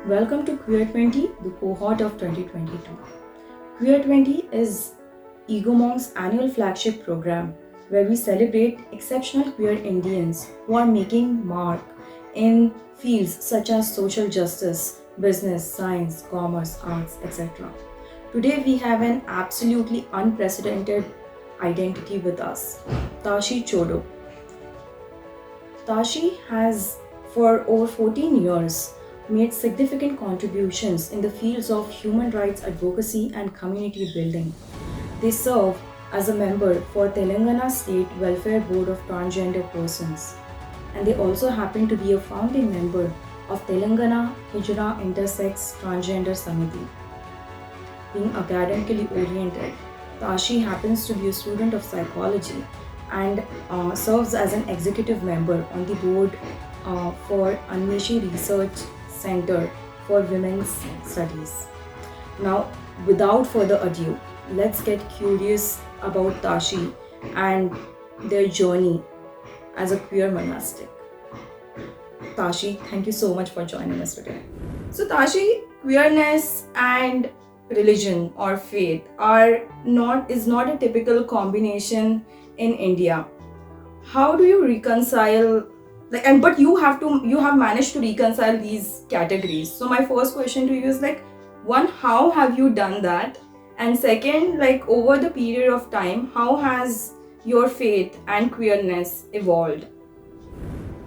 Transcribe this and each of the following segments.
Welcome to QueerTWENTY, the cohort of 2022. QueerTWENTY is egomonk's annual flagship program where we celebrate exceptional queer Indians who are making mark in fields such as social justice, business, science, commerce, arts, etc. Today we have an absolutely unprecedented identity with us, Tashi Choedup. Tashi has, for over 14 years, made significant contributions in the fields of human rights advocacy and community building. They serve as a member for Telangana State Welfare Board of Transgender Persons, and they also happen to be a founding member of Telangana Hijra Intersex Transgender Samiti. Being academically oriented, Tashi happens to be a student of psychology and serves as an executive member on the board for Anmeshi Research Center for Women's Studies. Now, without further ado, let's get curious about Tashi and their journey as a queer monastic. Tashi, thank you so much for joining us today. So, Tashi, queerness and religion or faith is not a typical combination in India. How do you reconcile but you have managed to reconcile these categories. So my first question to you is one, how have you done that? And second, over the period of time, how has your faith and queerness evolved?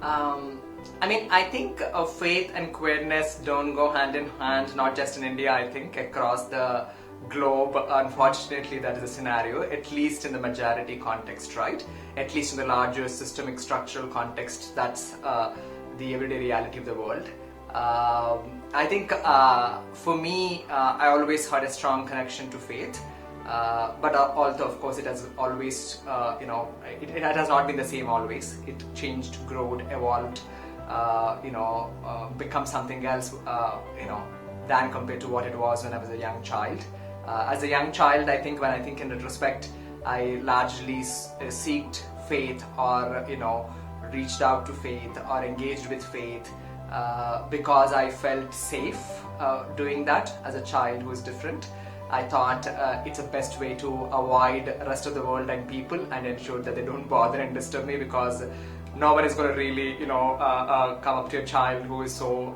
I think faith and queerness don't go hand in hand, not just in India, I think across the globe. Unfortunately, that is a scenario, at least in the majority context, right? At least in the larger systemic structural context, that's the everyday reality of the world. I think for me, I always had a strong connection to faith. But also, of course, it has always, it has not been the same always. It changed, growed, evolved, become something else, than compared to what it was when I was a young child. As a young child, I think when I think in retrospect, I largely seeked faith or, reached out to faith or engaged with faith because I felt safe doing that as a child who is different. I thought it's the best way to avoid the rest of the world and people and ensure that they don't bother and disturb me, because no one is going to really, come up to a child who is so,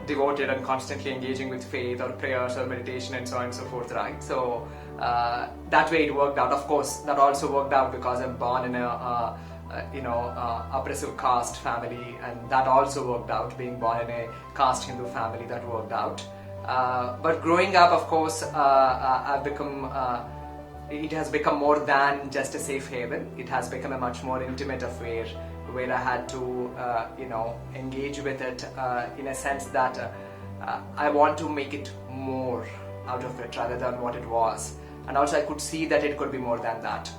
devoted and constantly engaging with faith or prayers or meditation and so on and so forth, right? So that way it worked out. Of course, that also worked out because I'm born in a oppressive caste family, and that also worked out. Being born in a caste Hindu family, that worked out. But growing up, of course, I've become. It has become more than just a safe haven. It has become a much more intimate affair, where I had to, engage with it in a sense that I want to make it more out of it rather than what it was. And also I could see that it could be more than that.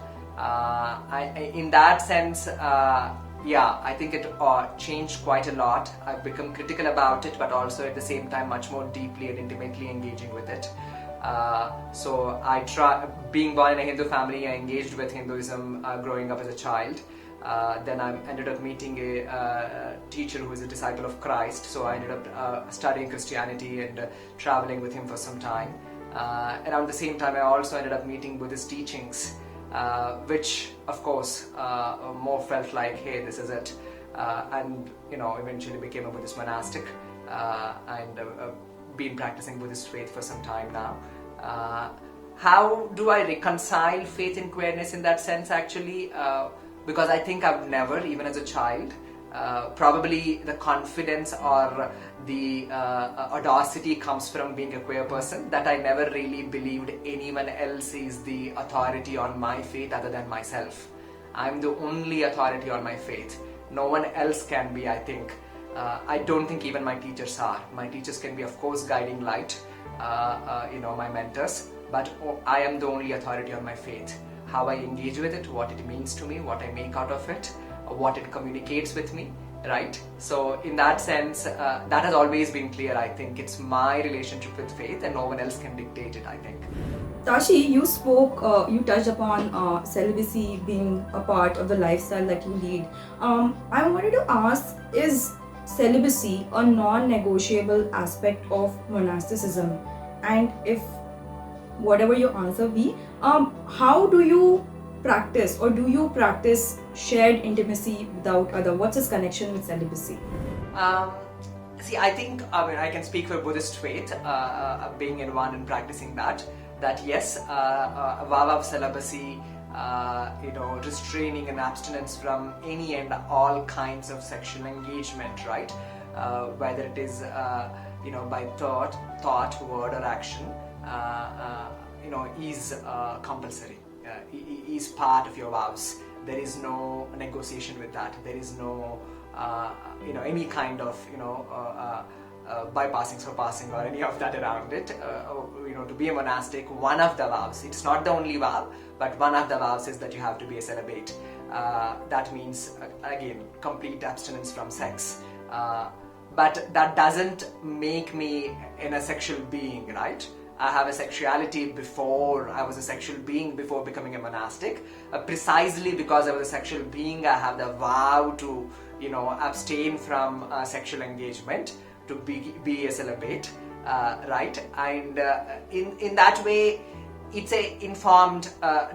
In that sense, I think it changed quite a lot. I've become critical about it, but also at the same time much more deeply and intimately engaging with it. So I being born in a Hindu family, I engaged with Hinduism growing up as a child. Then I ended up meeting a teacher who is a disciple of Christ, so I ended up studying Christianity and traveling with him for some time. Around the same time, I also ended up meeting Buddhist teachings, which of course more felt like, hey, this is it, and eventually became a Buddhist monastic and been practicing Buddhist faith for some time now. How do I reconcile faith and queerness in that sense, actually? Because I think I've never, even as a child, probably the confidence or the audacity comes from being a queer person, that I never really believed anyone else is the authority on my faith other than myself. I'm the only authority on my faith. No one else can be, I think. I don't think even my teachers are. My teachers can be, of course, guiding light, my mentors, but I am the only authority on my faith. How I engage with it, what it means to me, what I make out of it, what it communicates with me, right? So in that sense, that has always been clear. I think it's my relationship with faith and no one else can dictate it, I think. Tashi, you touched upon celibacy being a part of the lifestyle that you lead. I wanted to ask, is celibacy a non-negotiable aspect of monasticism? And if whatever your answer be, how do you practice, or do you practice shared intimacy without other? What's its connection with celibacy? Um, See, I think I can speak for Buddhist faith, being in one and practicing that. That yes, a vow of celibacy, restraining and abstinence from any and all kinds of sexual engagement, right? Whether it is by thought, word, or action, is compulsory. Is part of your vows. There is no negotiation with that. There is no any kind of bypassing, surpassing, or any of that around it. To be a monastic, one of the vows, it's not the only vow, but one of the vows is that you have to be a celibate. That means, again, complete abstinence from sex. But that doesn't make me a sexual being, right? I have a sexuality before I was a sexual being, before becoming a monastic. Precisely because I was a sexual being, I have the vow to abstain from sexual engagement, to be a celibate, right? And in that way, it's a informed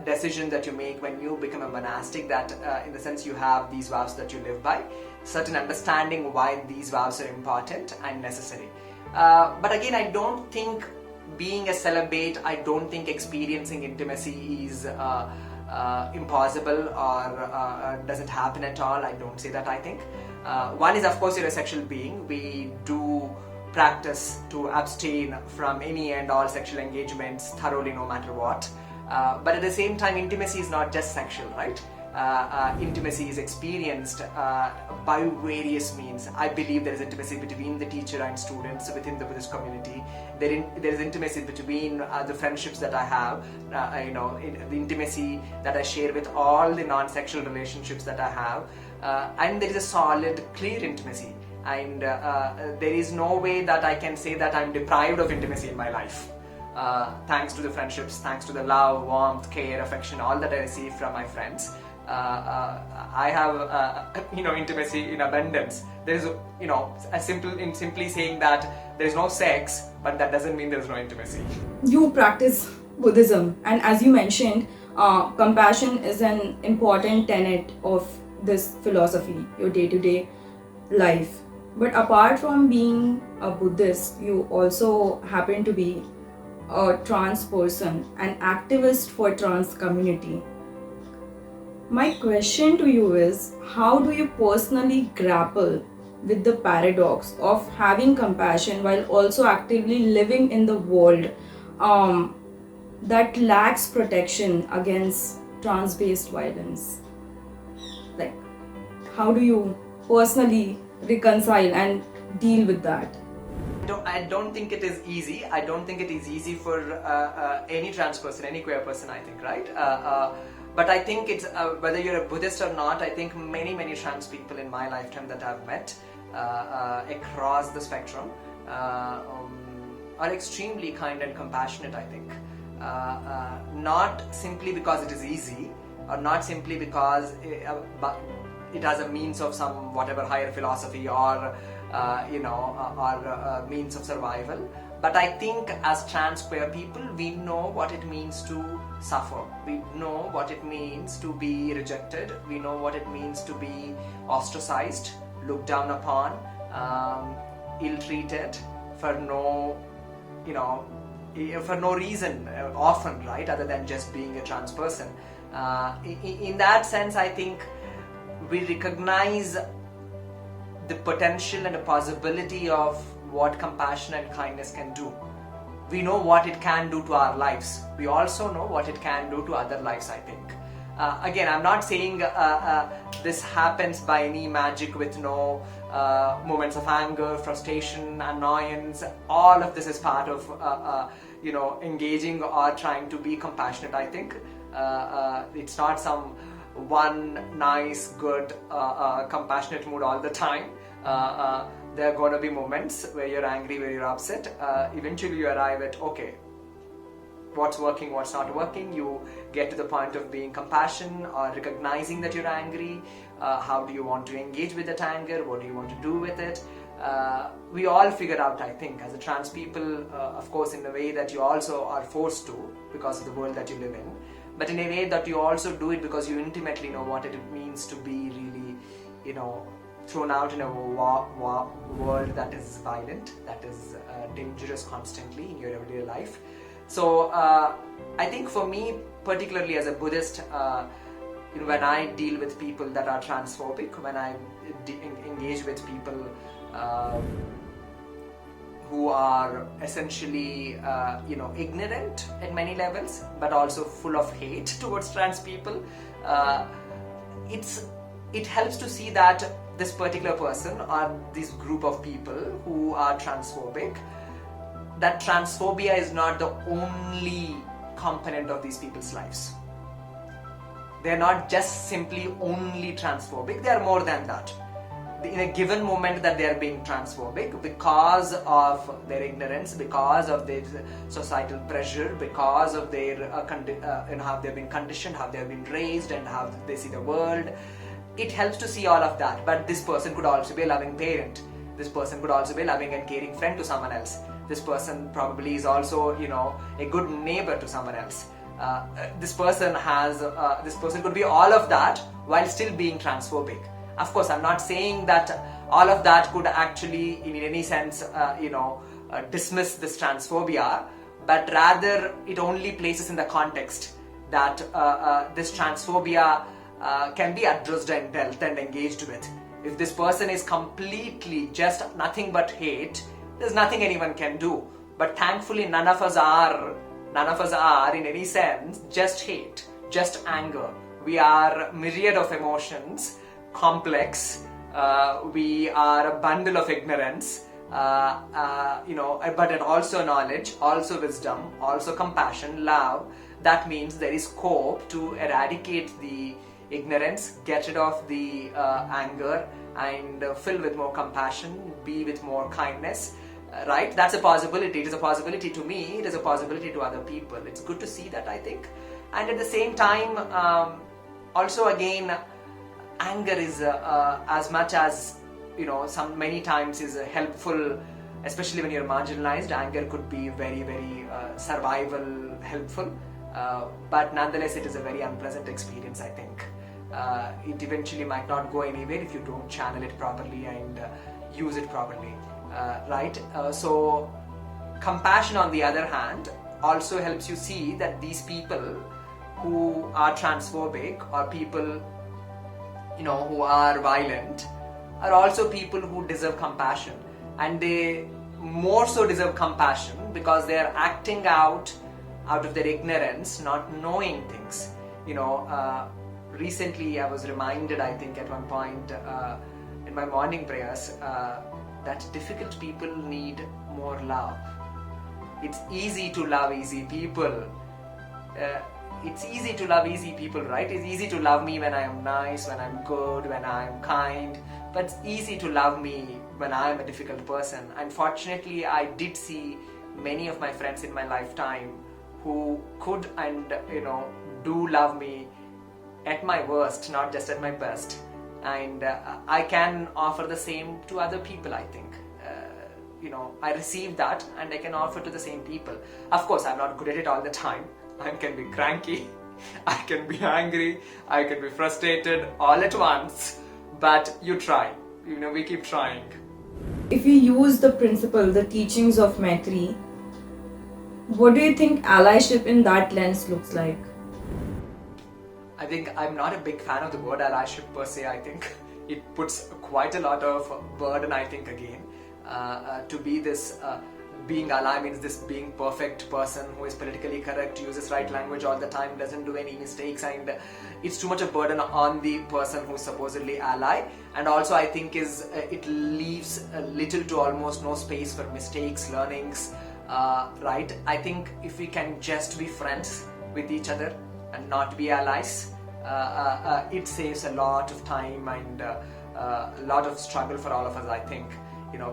decision that you make when you become a monastic, that in the sense you have these vows that you live by, certain understanding why these vows are important and necessary. But again, I don't think being a celibate, I don't think experiencing intimacy is impossible or doesn't happen at all. I don't say that. I think one is, of course, you're a sexual being. We do practice to abstain from any and all sexual engagements thoroughly, no matter what. But at the same time, intimacy is not just sexual, right? Intimacy is experienced by various means. I believe there is intimacy between the teacher and students within the Buddhist community. There is intimacy between the friendships that I have, the intimacy that I share with all the non-sexual relationships that I have, and there is a solid, clear intimacy. And there is no way that I can say that I'm deprived of intimacy in my life. Thanks to the friendships, thanks to the love, warmth, care, affection, all that I receive from my friends. I have intimacy in abundance. There is simply saying that there is no sex, but that doesn't mean there is no intimacy. You practice Buddhism, and as you mentioned, compassion is an important tenet of this philosophy, your day-to-day life. But apart from being a Buddhist, you also happen to be a trans person, an activist for trans community. My question to you is, how do you personally grapple with the paradox of having compassion while also actively living in the world that lacks protection against trans-based violence? Like, how do you personally reconcile and deal with that? I don't think it is easy. I don't think it is easy for any trans person, any queer person, I think, right? But I think it's, whether you're a Buddhist or not, I think many trans people in my lifetime that I've met across the spectrum are extremely kind and compassionate, I think. Not simply because it is easy, or not simply because it has a means of some whatever higher philosophy or means of survival. But I think as trans queer people, we know what it means to suffer. We know what it means to be rejected. We know what it means to be ostracized, looked down upon, ill-treated for no reason, often, right, other than just being a trans person. In that sense, I think we recognize the potential and the possibility of what compassion and kindness can do. We know what it can do to our lives. We also know what it can do to other lives, I think. Again, I'm not saying this happens by any magic with no moments of anger, frustration, annoyance. All of this is part of engaging or trying to be compassionate, I think. It's not some one nice, good, compassionate mood all the time. There are going to be moments where you're angry, where you're upset. Eventually you arrive at, okay, what's working, what's not working. You get to the point of being compassion or recognizing that you're angry. How do you want to engage with that anger? What do you want to do with it? We all figure out, I think, as a trans people, of course, in a way that you also are forced to because of the world that you live in, but in a way that you also do it because you intimately know what it means to be really, thrown out in a world that is violent, that is dangerous constantly in your everyday life. So I think for me, particularly as a Buddhist, when I deal with people that are transphobic, when I engage with people who are essentially, ignorant at many levels, but also full of hate towards trans people, it helps to see that this particular person or this group of people who are transphobic, that transphobia is not the only component of these people's lives. They're not just simply only transphobic, they are more than that. In a given moment that they are being transphobic because of their ignorance, because of their societal pressure, because of their how they've been conditioned, how they've been raised, and how they see the world, it helps to see all of that. But this person could also be a loving parent. This person could also be a loving and caring friend to someone else. This person probably is also, a good neighbor to someone else. This person could be all of that while still being transphobic. Of course, I'm not saying that all of that could actually, in any sense, dismiss this transphobia, but rather it only places in the context that this transphobia can be addressed and dealt and engaged with. If this person is completely just nothing but hate, there's nothing anyone can do. But thankfully, none of us are in any sense just hate, just anger. We are a myriad of emotions, complex. We are a bundle of ignorance, but also knowledge, also wisdom, also compassion, love. That means there is scope to eradicate the ignorance, get rid of the anger, and fill with more compassion, be with more kindness. Right? That's a possibility. It is a possibility to me. It is a possibility to other people. It's good to see that, I think. And at the same time, also again, anger is as much as many times is helpful, especially when you're marginalized. Anger could be very, very survival helpful, but nonetheless, it is a very unpleasant experience, I think. It eventually might not go anywhere if you don't channel it properly and use it properly. Right? So compassion, on the other hand, also helps you see that these people who are transphobic or people who are violent are also people who deserve compassion, and they more so deserve compassion because they are acting out of their ignorance, not knowing things. Recently I was reminded, I think at one point in my morning prayers, that difficult people need more love. It's easy to love easy people. It's easy to love easy people, right? It's easy to love me when I am nice, when I'm good, when I'm kind. But it's easy to love me when I'm a difficult person. Unfortunately, I did see many of my friends in my lifetime who could and do love me at my worst, not just at my best. And I can offer the same to other people, I think. I receive that and I can offer to the same people. Of course, I'm not good at it all the time. I can be cranky, I can be angry, I can be frustrated all at once. But you try. We keep trying. If we use the principle, the teachings of Maitri, what do you think allyship in that lens looks like? I think I'm not a big fan of the word allyship per se. I think it puts quite a lot of burden, I think, again. To be this, being ally means this being perfect person who is politically correct, uses right language all the time, doesn't do any mistakes, and it's too much a burden on the person who's supposedly ally. And also I think it leaves little to almost no space for mistakes, learnings, right? I think if we can just be friends with each other and not be allies, it saves a lot of time and a lot of struggle for all of us, I think.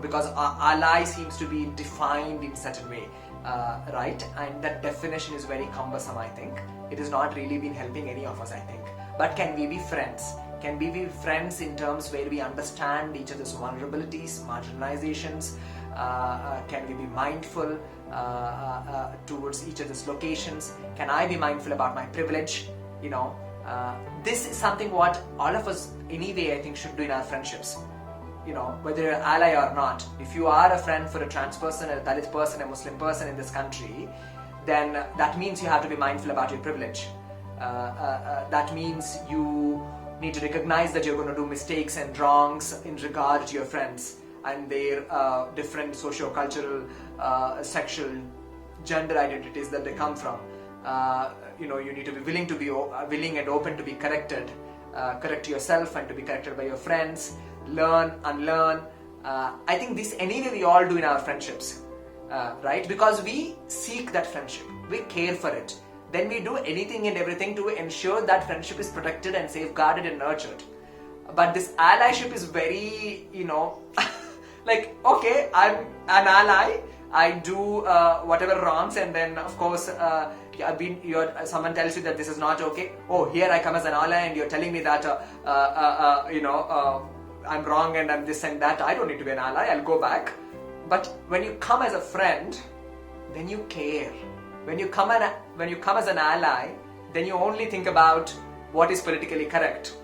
Because our ally seems to be defined in such a way right? And that definition is very cumbersome, I think. It has not really been helping any of us, I think. But can we be friends? Can we be friends in terms where we understand each other's vulnerabilities, marginalizations? Can we be mindful towards each other's locations? Can I be mindful about my privilege? This is something what all of us anyway, I think, should do in our friendships. Whether you're an ally or not, if you are a friend for a trans person, a Dalit person, a Muslim person in this country, then that means you have to be mindful about your privilege. That means you need to recognize that you're going to do mistakes and wrongs in regard to your friends and their different socio-cultural, sexual, gender identities that they come from. You need to be willing and open to be corrected, correct yourself and to be corrected by your friends, learn, unlearn. I think this anyway we all do in our friendships, right? Because we seek that friendship, we care for it. Then we do anything and everything to ensure that friendship is protected and safeguarded and nurtured. But this allyship is very, like, okay, I'm an ally, I do whatever wrongs, and then of course someone tells you that this is not okay. Oh, here I come as an ally and you're telling me that I'm wrong and I'm this and that. I don't need to be an ally, I'll go back. But when you come as a friend, then you care. When you come as an ally, then you only think about what is politically correct.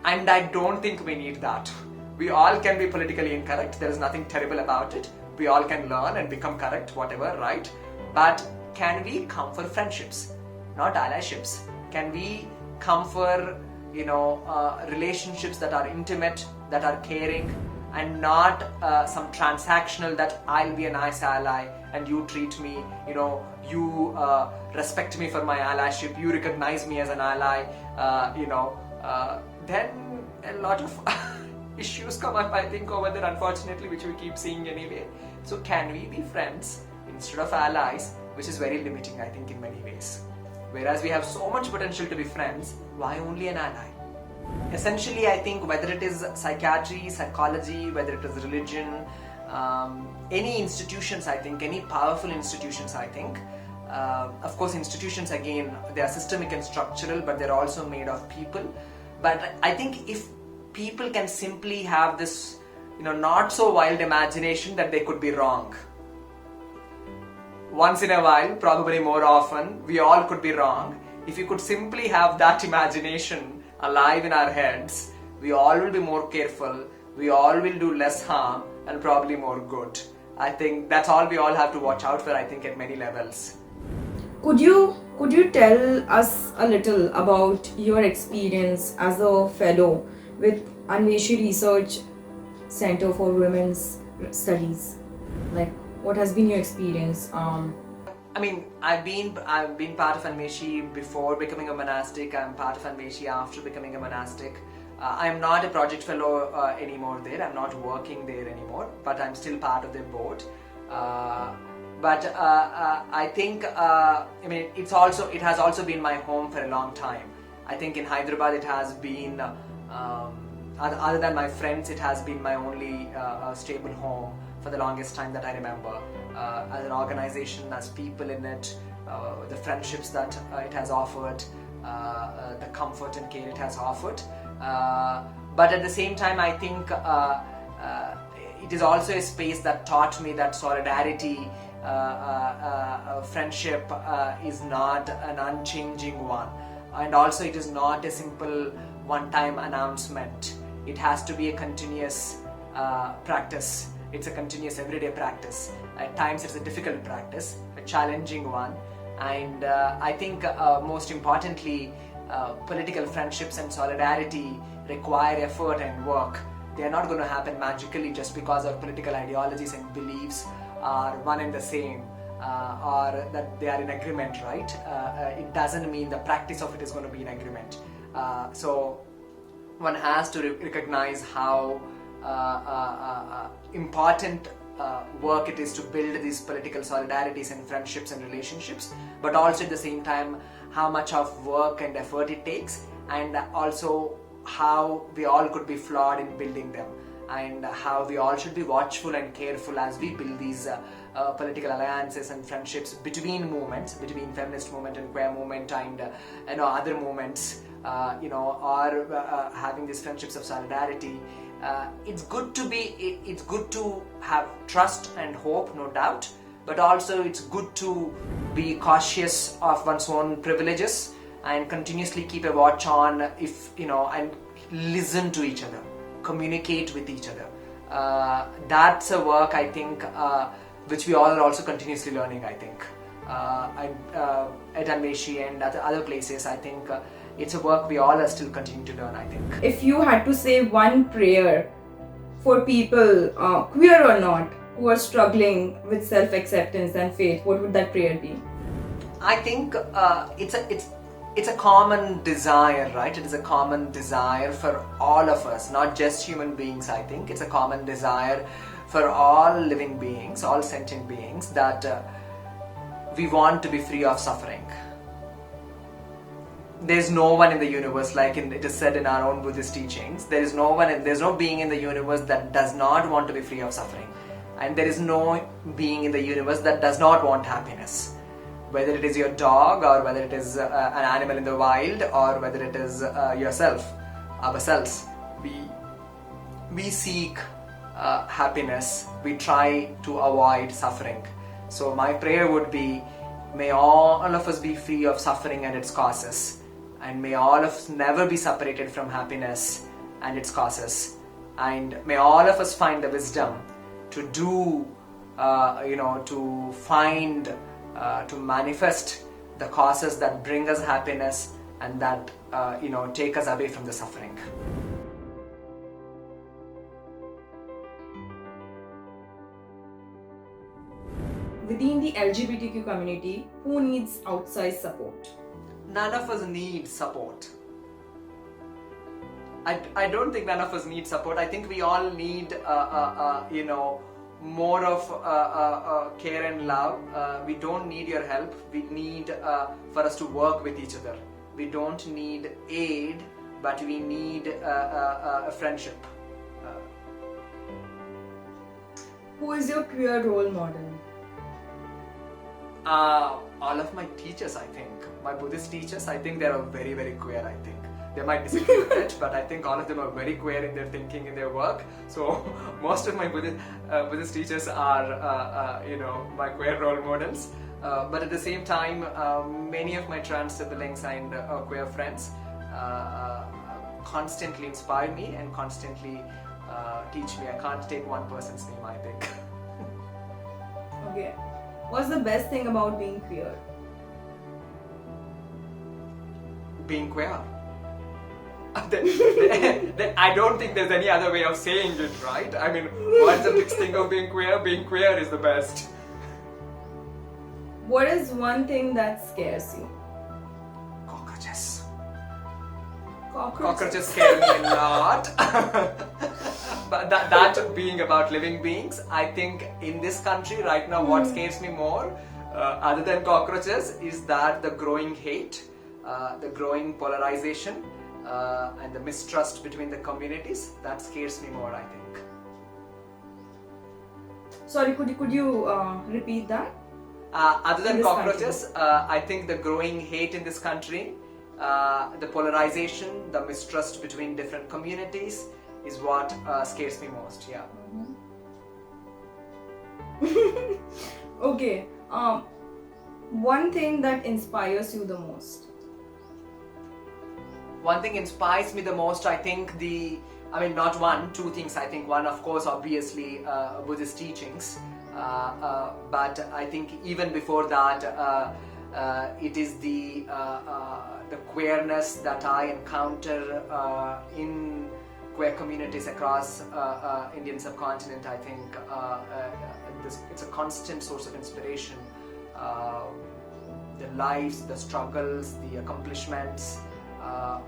And I don't think we need that. We all can be politically incorrect. There is nothing terrible about it. We all can learn and become correct, whatever, right? But can we come for friendships, not allyships? Can we come for relationships that are intimate, that are caring, and not some transactional that I'll be a nice ally and you treat me, you respect me for my allyship, you recognize me as an ally, then a lot of issues come up, I think, over there, unfortunately, which we keep seeing anyway. So can we be friends instead of allies, which is very limiting, I think, in many ways. Whereas we have so much potential to be friends, why only an ally? Essentially, I think whether it is psychiatry, psychology, whether it is religion, any institutions, I think, any powerful institutions, I think. Of course, institutions, again, they are systemic and structural, but they're also made of people. But I think if people can simply have this, not so wild imagination that they could be wrong. Once in a while, probably more often, we all could be wrong. If you could simply have that imagination alive in our heads, we all will be more careful, we all will do less harm and probably more good. I think that's all we all have to watch out for, I think, at many levels. Could you tell us a little about your experience as a fellow with Anveshi Research Center for Women's Studies? Like, what has been your experience? I mean, I've been part of Anveshi before becoming a monastic. I'm part of Anveshi after becoming a monastic. I'm not a project fellow anymore there. I'm not working there anymore, but I'm still part of their board. But I think it has also been my home for a long time. I think in Hyderabad it has been, other than my friends, it has been my only stable home for the longest time that I remember. As an organization, as people in it, the friendships that it has offered, the comfort and care it has offered. But at the same time, I think it is also a space that taught me that solidarity, friendship is not an unchanging one, and also it is not a simple one-time announcement. It has to be a continuous practice. It's a continuous everyday practice. At times it's a difficult practice, a challenging one, and I think most importantly, political friendships and solidarity require effort and work. They are not going to happen magically just because our political ideologies and beliefs are one and the same, or that they are in agreement, right? It doesn't mean the practice of it is going to be in agreement. So one has to recognize how important work it is to build these political solidarities and friendships and relationships, but also at the same time how much of work and effort it takes, and also how we all could be flawed in building them. and how we all should be watchful and careful as we build these political alliances and friendships between movements, between feminist movement and queer movement and other movements, or having these friendships of solidarity. It's good to have trust and hope, no doubt, but also it's good to be cautious of one's own privileges and continuously keep a watch on and listen to each other, communicate with each other. That's a work, I think, which we all are also continuously learning, I think. At Anmeshi and other places, I think it's a work we all are still continuing to learn, I think. If you had to say one prayer for people, queer or not, who are struggling with self-acceptance and faith, what would that prayer be? I think it's a common desire, right? It is a common desire for all of us, not just human beings. I think it's a common desire for all living beings, all sentient beings, that we want to be free of suffering. There's no one in the universe, like it is said in our own Buddhist teachings, there's no being in the universe that does not want to be free of suffering. And there is no being in the universe that does not want happiness. Whether it is your dog, or whether it is an animal in the wild, or whether it is yourself, ourselves, we seek happiness. We try to avoid suffering. So my prayer would be, may all of us be free of suffering and its causes, and may all of us never be separated from happiness and its causes, and may all of us find the wisdom to do, to find, to manifest the causes that bring us happiness and that take us away from the suffering. Within the LGBTQ community, who needs outside support? None of us need support. I don't think none of us need support. I think we all need more of care and love. We don't need your help. We need for us to work with each other. We don't need aid, but we need a friendship. Who is your queer role model? All of my teachers, I think. My Buddhist teachers, I think they are very, very queer, I think. They might disagree with it, but I think all of them are very queer in their thinking, in their work. So most of my Buddhist teachers are, my queer role models. But at the same time, many of my trans siblings and queer friends constantly inspire me and constantly teach me. I can't take one person's name, I think. Okay. What's the best thing about being queer? Being queer. Then I don't think there's any other way of saying it, right? I mean, what's the big thing of being queer? Being queer is the best. What is one thing that scares you? Cockroaches. Cockroaches Scare me a lot. But that being about living beings, I think in this country right now, what scares me more, other than cockroaches, is that the growing hate, the growing polarization, and the mistrust between the communities. That scares me more, I think. Sorry, could you repeat that? Other than In this cockroaches, I think the growing hate in this country, the polarization, the mistrust between different communities is what scares me most. Yeah. Okay. One thing that inspires you the most? One thing inspires me the most, I think not one, two things. I think one, of course, obviously Buddhist teachings, but I think even before that, it is the queerness that I encounter in queer communities across Indian subcontinent. I think it's a constant source of inspiration. The lives, the struggles, the accomplishments,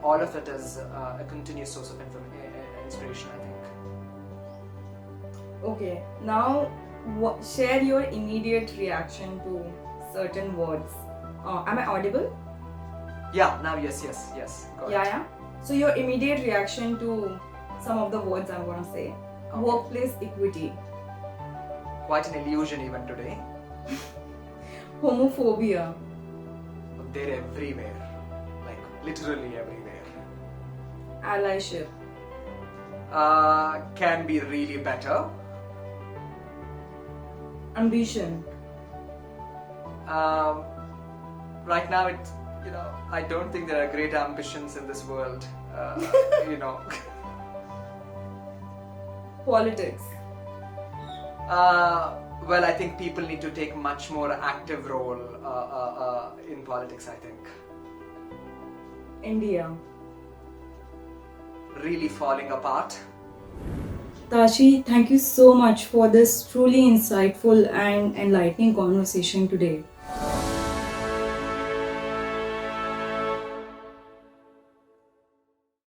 all of it is a continuous source of inspiration, I think. Okay, now share your immediate reaction to certain words. Am I audible? Yeah, now yes. Go ahead. Yeah. So your immediate reaction to some of the words I'm going to say. Okay. Workplace equity. Quite an illusion even today. Homophobia. They're everywhere, like literally everywhere. Allyship. Can be really better. Ambition. Right now, I don't think there are great ambitions in this world. you know. Politics. Well, I think people need to take much more active role in politics, I think. India. Really falling apart. Tashi, thank you so much for this truly insightful and enlightening conversation today.